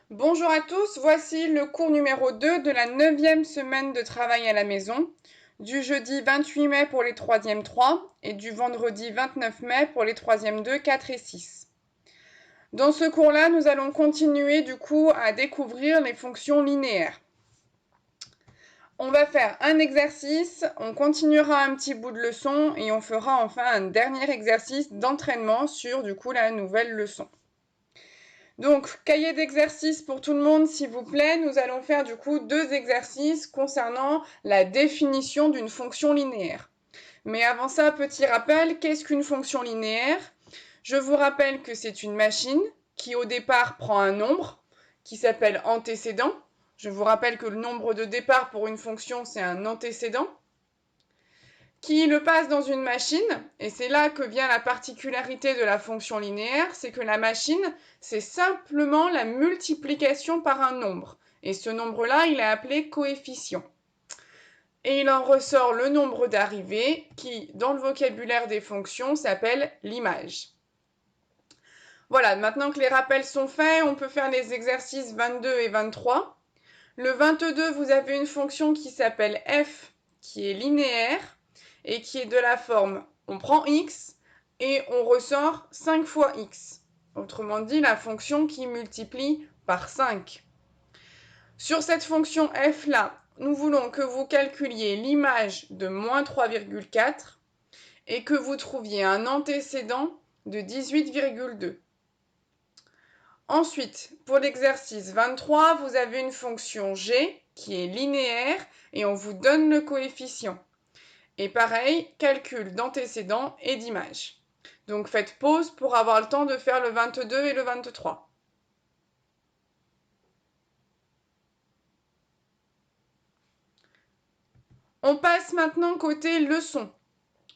Bonjour à tous, voici le cours numéro 2 de la 9e semaine de travail à la maison, du jeudi 28 mai pour les 3e 3 et du vendredi 29 mai pour les 3e 2, 4 et 6. Dans ce cours-là, nous allons continuer du coup à découvrir les fonctions linéaires. On va faire un exercice, on continuera un petit bout de leçon et on fera enfin un dernier exercice d'entraînement sur du coup la nouvelle leçon. Donc, cahier d'exercice pour tout le monde, s'il vous plaît. Nous allons faire du coup 2 exercices concernant la définition d'une fonction linéaire. Mais avant ça, petit rappel, qu'est-ce qu'une fonction linéaire? Je vous rappelle que c'est une machine qui au départ prend un nombre qui s'appelle antécédent. Je vous rappelle que le nombre de départ pour une fonction, c'est un antécédent qui le passe dans une machine, et c'est là que vient la particularité de la fonction linéaire, c'est que la machine, c'est simplement la multiplication par un nombre. Et ce nombre-là, il est appelé coefficient. Et il en ressort le nombre d'arrivées qui, dans le vocabulaire des fonctions, s'appelle l'image. Voilà, maintenant que les rappels sont faits, on peut faire les exercices 22 et 23. Le 22, vous avez une fonction qui s'appelle f, qui est linéaire, et qui est de la forme, on prend x, et on ressort 5 fois x. Autrement dit, la fonction qui multiplie par 5. Sur cette fonction f-là, nous voulons que vous calculiez l'image de moins 3,4 et que vous trouviez un antécédent de 18,2. Ensuite, pour l'exercice 23, vous avez une fonction g qui est linéaire et on vous donne le coefficient. Et pareil, calcul d'antécédent et d'image. Donc faites pause pour avoir le temps de faire le 22 et le 23. On passe maintenant côté leçon.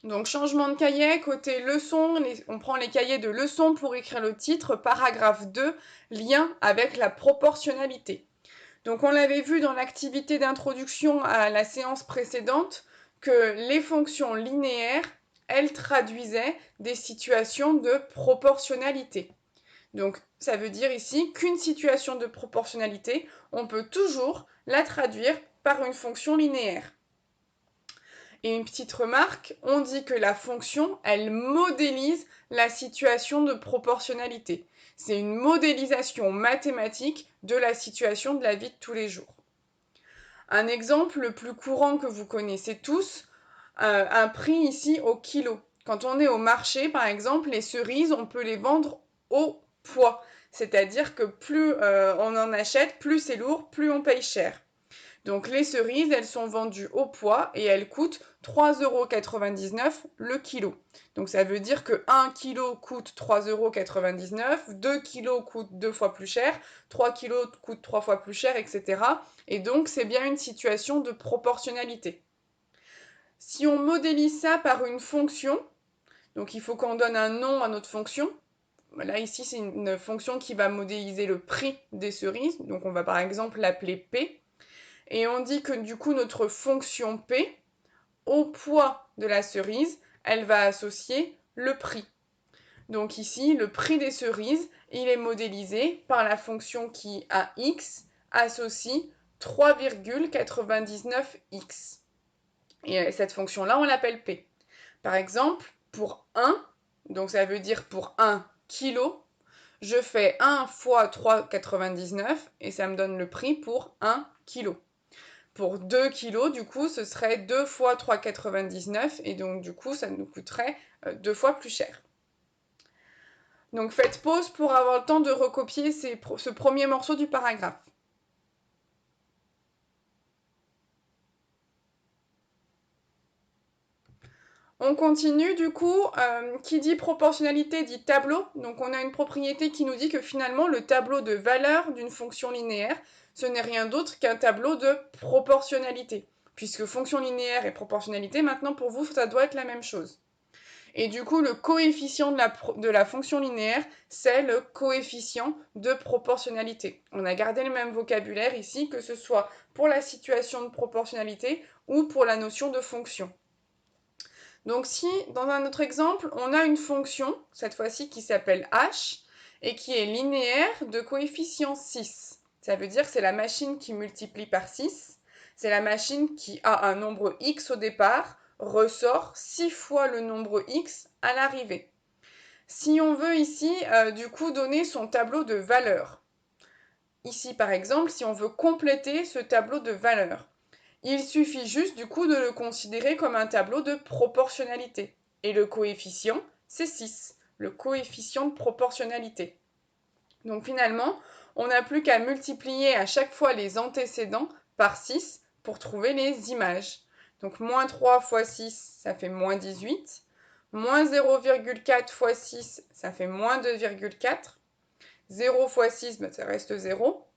Donc changement de cahier, côté leçon, on prend les cahiers de leçon pour écrire le titre, paragraphe 2, lien avec la proportionnalité. Donc on l'avait vu dans l'activité d'introduction à la séance précédente que les fonctions linéaires, elles traduisaient des situations de proportionnalité. Donc ça veut dire ici qu'une situation de proportionnalité, on peut toujours la traduire par une fonction linéaire. Et une petite remarque, on dit que la fonction, elle modélise la situation de proportionnalité. C'est une modélisation mathématique de la situation de la vie de tous les jours. Un exemple le plus courant que vous connaissez tous, un prix ici au kilo. Quand on est au marché, par exemple, les cerises, on peut les vendre au poids. C'est-à-dire que plus on en achète, plus c'est lourd, plus on paye cher. Donc les cerises, elles sont vendues au poids et elles coûtent 3,99 € le kilo. Donc ça veut dire que 1 kg coûte 3,99 €, 2 kg coûte 2 fois plus cher, 3 kg coûte 3 fois plus cher, etc. Et donc c'est bien une situation de proportionnalité. Si on modélise ça par une fonction, donc il faut qu'on donne un nom à notre fonction. Là ici c'est une fonction qui va modéliser le prix des cerises, donc on va par exemple l'appeler P. Et on dit que du coup notre fonction P, au poids de la cerise, elle va associer le prix. Donc ici, le prix des cerises, il est modélisé par la fonction qui, à x, associe 3,99x. Et cette fonction-là, on l'appelle P. Par exemple, pour 1, donc ça veut dire pour 1 kilo, je fais 1 fois 3,99 et ça me donne le prix pour 1 kilo. Pour 2 kg, du coup, ce serait 2 fois 3,99 et donc du coup, ça nous coûterait 2 fois plus cher. Donc faites pause pour avoir le temps de recopier ce premier morceau du paragraphe. On continue du coup, qui dit proportionnalité dit tableau, donc on a une propriété qui nous dit que finalement le tableau de valeur d'une fonction linéaire, ce n'est rien d'autre qu'un tableau de proportionnalité, puisque fonction linéaire et proportionnalité, maintenant pour vous, ça doit être la même chose. Et du coup, le coefficient de la fonction linéaire, c'est le coefficient de proportionnalité. On a gardé le même vocabulaire ici, que ce soit pour la situation de proportionnalité ou pour la notion de fonction. Donc si, dans un autre exemple, on a une fonction, cette fois-ci qui s'appelle h, et qui est linéaire de coefficient 6. Ça veut dire que c'est la machine qui multiplie par 6. C'est la machine qui a un nombre x au départ, ressort 6 fois le nombre x à l'arrivée. Si on veut ici, du coup, donner son tableau de valeurs. Ici, par exemple, si on veut compléter ce tableau de valeurs, il suffit juste, du coup, de le considérer comme un tableau de proportionnalité. Et le coefficient, c'est 6, le coefficient de proportionnalité. Donc finalement, on n'a plus qu'à multiplier à chaque fois les antécédents par 6 pour trouver les images. Donc moins 3 fois 6, ça fait moins 18. Moins 0,4 fois 6, ça fait moins 2,4. 0 fois 6, ben, ça reste 0.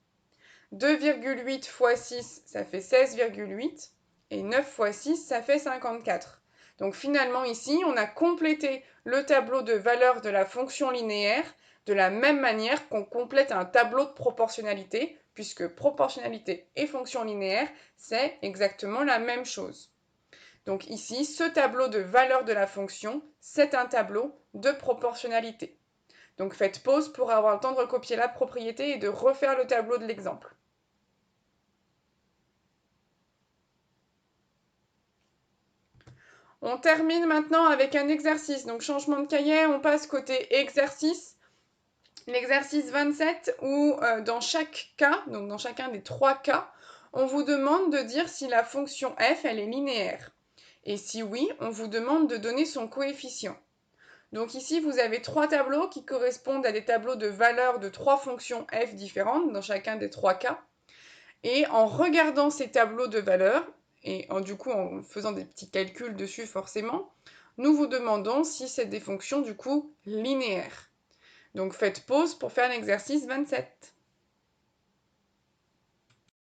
2,8 fois 6, ça fait 16,8. Et 9 fois 6, ça fait 54. Donc finalement ici, on a complété le tableau de valeurs de la fonction linéaire de la même manière qu'on complète un tableau de proportionnalité, puisque proportionnalité et fonction linéaire, c'est exactement la même chose. Donc ici, ce tableau de valeurs de la fonction, c'est un tableau de proportionnalité. Donc faites pause pour avoir le temps de recopier la propriété et de refaire le tableau de l'exemple. On termine maintenant avec un exercice. Donc changement de cahier, on passe côté exercice. L'exercice 27 où dans chaque cas, donc dans chacun des 3 cas, on vous demande de dire si la fonction f, elle est linéaire. Et si oui, on vous demande de donner son coefficient. Donc ici, vous avez 3 tableaux qui correspondent à des tableaux de valeurs de 3 fonctions f différentes dans chacun des 3 cas. Et en regardant ces tableaux de valeurs, et du coup en faisant des petits calculs dessus forcément, nous vous demandons si c'est des fonctions du coup linéaires. Donc faites pause pour faire l'exercice 27.